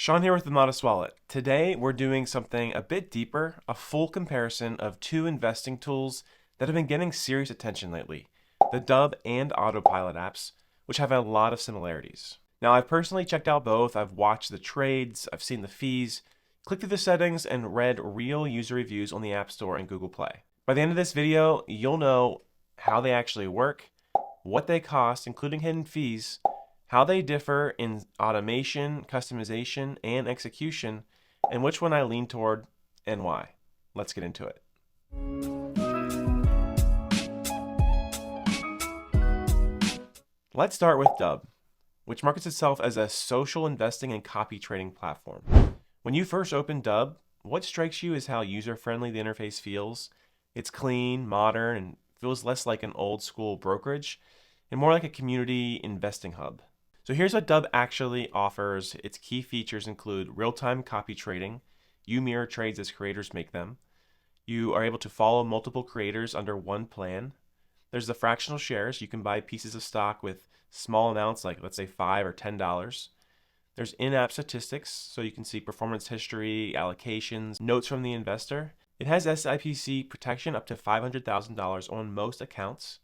Sean here with the Modest Wallet. Today we're doing something a bit deeper, a full comparison of two investing tools that have been getting serious attention lately, the Dub and Autopilot apps, which have a lot of similarities. Now I've personally checked out both, I've watched the trades, I've seen the fees, clicked through the settings, and read real user reviews on the App Store and Google Play. By the end of this video, you'll know how they actually work, what they cost, including hidden fees, how they differ in automation, customization, and execution, and which one I lean toward and why. Let's get into it. Let's start with Dub, which markets itself as a social investing and copy trading platform. When you first open Dub, what strikes you is how user-friendly the interface feels. It's clean, modern, and feels less like an old school brokerage and more like a community investing hub. So here's what Dub actually offers. Its key features include real-time copy trading. You mirror trades as creators make them. You are able to follow multiple creators under one plan. There's the fractional shares. You can buy pieces of stock with small amounts like, let's say, $5 or $10. There's in-app statistics, so you can see performance history, allocations, notes from the investor. It has SIPC protection up to $500,000 on most accounts,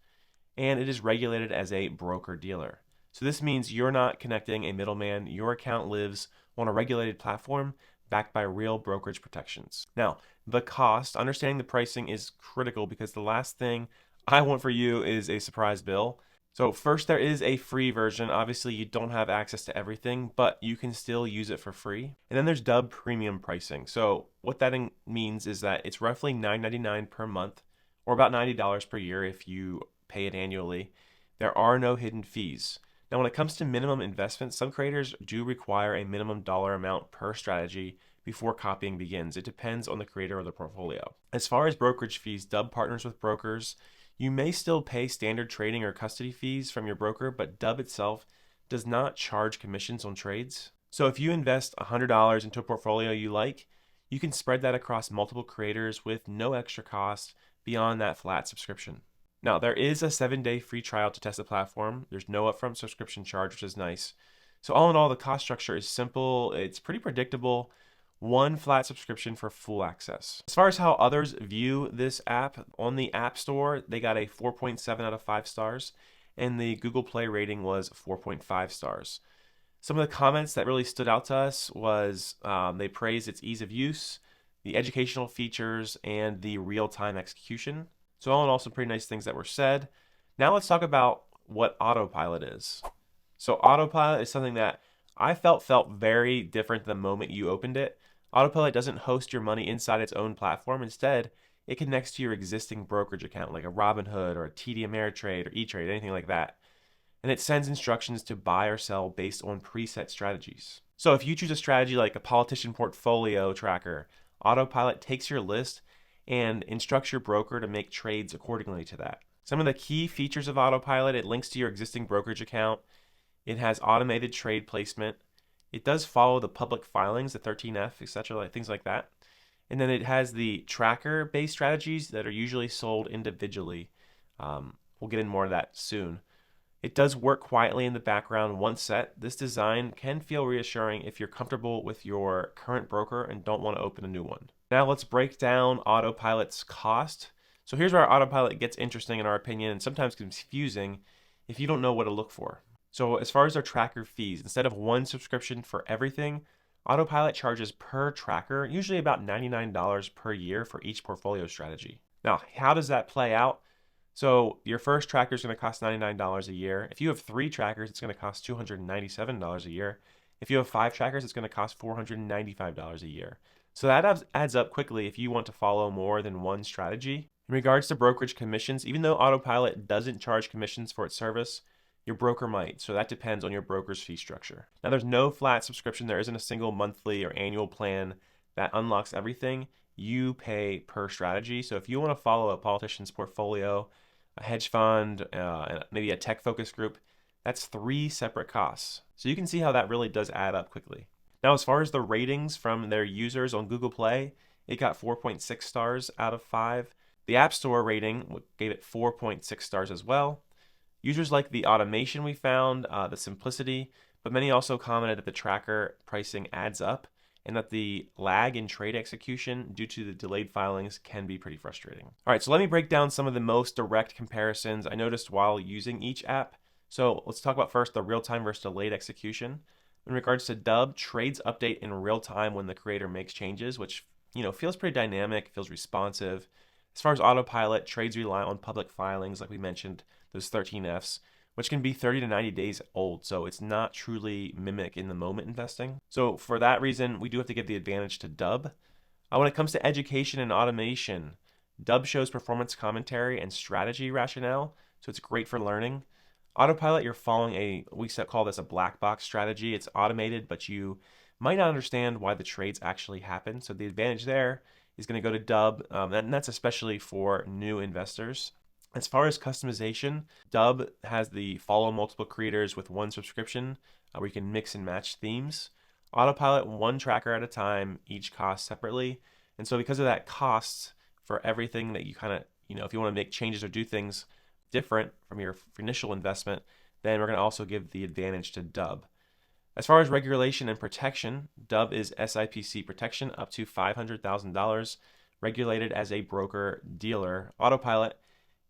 and it is regulated as a broker-dealer. So this means you're not connecting a middleman. Your account lives on a regulated platform backed by real brokerage protections. Now, the cost, understanding the pricing is critical because the last thing I want for you is a surprise bill. So first, there is a free version. Obviously, you don't have access to everything, but you can still use it for free. And then there's Dub premium pricing. So what that means is that it's roughly $9.99 per month, or about $90 per year if you pay it annually. There are no hidden fees. Now, when it comes to minimum investment, some creators do require a minimum dollar amount per strategy before copying begins. It depends on the creator or the portfolio. As far as brokerage fees, Dub partners with brokers. You may still pay standard trading or custody fees from your broker, but Dub itself does not charge commissions on trades. So if you invest $100 into a portfolio you like, you can spread that across multiple creators with no extra cost beyond that flat subscription. Now, there is a 7-day free trial to test the platform. There's no upfront subscription charge, which is nice. So all in all, the cost structure is simple. It's pretty predictable. One flat subscription for full access. As far as how others view this app, on the App Store, they got a 4.7 out of 5 stars, and the Google Play rating was 4.5 stars. Some of the comments that really stood out to us was they praised its ease of use, the educational features, and the real-time execution. So all in all, some pretty nice things that were said. Now let's talk about what Autopilot is. So Autopilot is something that I felt very different the moment you opened it. Autopilot doesn't host your money inside its own platform. Instead, it connects to your existing brokerage account, like a Robinhood or a TD Ameritrade or E-Trade, anything like that. And it sends instructions to buy or sell based on preset strategies. So if you choose a strategy like a politician portfolio tracker, Autopilot takes your list and instructs your broker to make trades accordingly to that. Some of the key features of Autopilot: it links to your existing brokerage account. It has automated trade placement. It does follow the public filings, the 13F, etc., like things like that. And then it has the tracker-based strategies that are usually sold individually. We'll get into more of that soon. It does work quietly in the background once set. This design can feel reassuring if you're comfortable with your current broker and don't want to open a new one. Now let's break down Autopilot's cost. So here's where Autopilot gets interesting in our opinion, and sometimes confusing if you don't know what to look for. So as far as their tracker fees, instead of one subscription for everything, Autopilot charges per tracker, usually about $99 per year for each portfolio strategy. Now, how does that play out? So your first tracker is going to cost $99 a year. If you have 3 trackers, it's going to cost $297 a year. If you have 5 trackers, it's going to cost $495 a year. So that adds up quickly if you want to follow more than one strategy. In regards to brokerage commissions, even though Autopilot doesn't charge commissions for its service, your broker might. So that depends on your broker's fee structure. Now, there's no flat subscription. There isn't a single monthly or annual plan that unlocks everything. You pay per strategy. So if you want to follow a politician's portfolio, a hedge fund, and maybe a tech focus group, that's 3 separate costs. So you can see how that really does add up quickly. Now, as far as the ratings from their users on Google Play, it got 4.6 stars out of 5. The App Store rating gave it 4.6 stars as well. Users like the automation we found, the simplicity, but many also commented that the tracker pricing adds up and that the lag in trade execution due to the delayed filings can be pretty frustrating. All right, so let me break down some of the most direct comparisons I noticed while using each app. So let's talk about first the real-time versus delayed execution. In regards to Dub, trades update in real time when the creator makes changes, which feels pretty dynamic, feels responsive. As far as Autopilot, trades rely on public filings, like we mentioned, those 13Fs, which can be 30 to 90 days old. So it's not truly mimic in the moment investing. So for that reason, we do have to give the advantage to Dub. When it comes to education and automation, Dub shows performance commentary and strategy rationale. So it's great for learning. Autopilot, you're following we call this a black box strategy. It's automated, but you might not understand why the trades actually happen. So the advantage there is going to go to Dub, and that's especially for new investors. As far as customization, Dub has the follow multiple creators with one subscription where you can mix and match themes. Autopilot, one tracker at a time, each cost separately. And so because of that cost for everything that you kind of, if you want to make changes or do things different from your initial investment, then we're going to also give the advantage to Dub. As far as regulation and protection, Dub is SIPC protection up to $500,000, regulated as a broker-dealer. Autopilot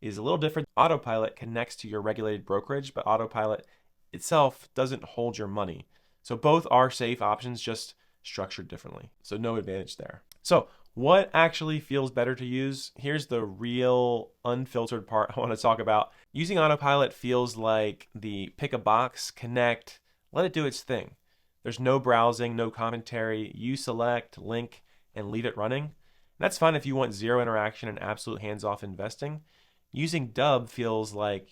is a little different. Autopilot connects to your regulated brokerage, but Autopilot itself doesn't hold your money. So both are safe options, just structured differently. So no advantage there. So what actually feels better to use? Here's the real unfiltered part I want to talk about. Using Autopilot feels like the pick a box, connect, let it do its thing. There's no browsing, no commentary. You select, link, and leave it running. And that's fine if you want zero interaction and absolute hands-off investing. Using Dub feels like,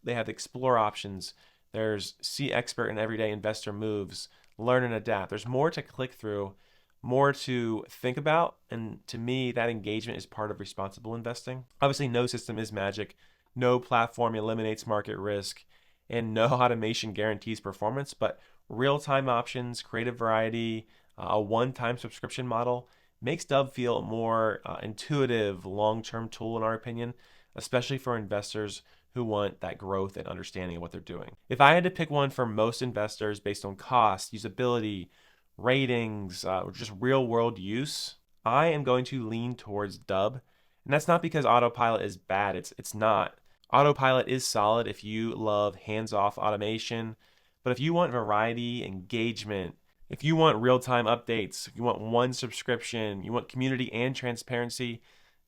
they have explore options. There's see expert and everyday investor moves, learn and adapt. There's more to click through, more to think about. And to me, that engagement is part of responsible investing. Obviously, no system is magic. No platform eliminates market risk, and no automation guarantees performance, but real-time options, creative variety, a one-time subscription model makes Dub feel more intuitive, long-term tool in our opinion, especially for investors who want that growth and understanding of what they're doing. If I had to pick one for most investors based on cost, usability, ratings, or just real-world use, I am going to lean towards Dub. And that's not because Autopilot is bad. It's not. Autopilot is solid if you love hands-off automation, but if you want variety, engagement, if you want real-time updates, if you want one subscription, you want community and transparency,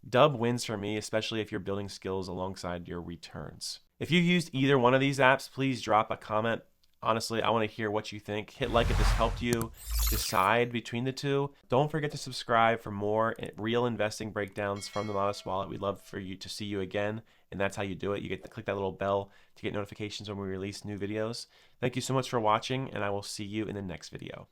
Dub wins for me, especially if you're building skills alongside your returns. If you've used either one of these apps, please drop a comment. Honestly, I want to hear what you think. Hit like if this helped you decide between the two. Don't forget to subscribe for more real investing breakdowns from the Modest Wallet. We'd love for you to see you again, and that's how you do it. You get to click that little bell to get notifications when we release new videos. Thank you so much for watching, and I will see you in the next video.